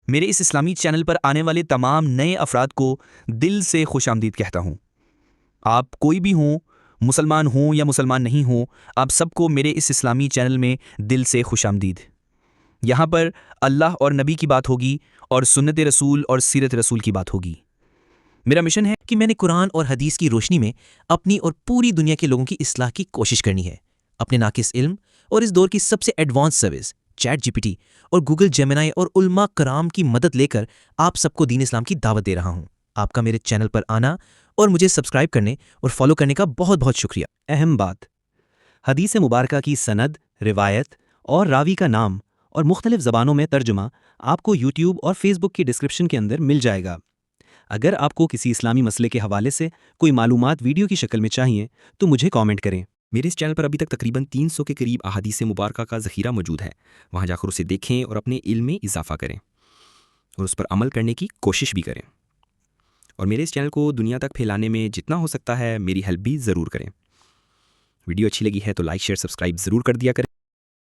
میرے اس اسلامی چینل پر آنے والے تمام نئے افراد کو دل سے خوش آمدید کہتا ہوں۔ آپ کوئی بھی ہوں، مسلمان ہوں یا مسلمان نہیں ہوں، آپ سب کو میرے اس اسلامی چینل میں دل سے خوش آمدید۔ یہاں پر اللہ اور نبی کی بات ہوگی اور سنت رسول اور سیرت رسول کی بات ہوگی۔ میرا مشن ہے کہ میں نے قرآن اور حدیث کی روشنی میں اپنی اور پوری دنیا کے لوگوں کی اصلاح کی کوشش کرنی ہے۔ اپنے ناقص علم اور اس دور کی سب سے advance service chat G P T اور گوگل جیمنائی اور علماء کرام کی مدد لے کر آپ سب کو دین اسلام کی دعوت دے رہا ہوں۔ آپ کا میرے چینل پر آنا اور مجھے سبسکرائب کرنے اور فالو کرنے کا بہت بہت شکریہ۔ اہم بات، حدیث مبارکہ کی سند، روایت اور راوی کا نام اور مختلف زبانوں میں ترجمہ آپ کو یوٹیوب اور فیس بک کی ڈسکرپشن کے اندر مل جائے گا۔ اگر آپ کو کسی اسلامی مسئلے کے حوالے سے کوئی معلومات ویڈیو کی شکل میں چاہیے تو مجھے کامنٹ کریں۔ میرے اس چینل پر ابھی تک تقریباً 300 کے قریب احادیث مبارکہ کا ذخیرہ موجود ہے، وہاں جا کر اسے دیکھیں اور اپنے علم میں اضافہ کریں اور اس پر عمل کرنے کی کوشش بھی کریں، اور میرے اس چینل کو دنیا تک پھیلانے میں جتنا ہو سکتا ہے میری ہیلپ بھی ضرور کریں۔ ویڈیو اچھی لگی ہے تو لائک شیئر سبسکرائب ضرور کر دیا کریں۔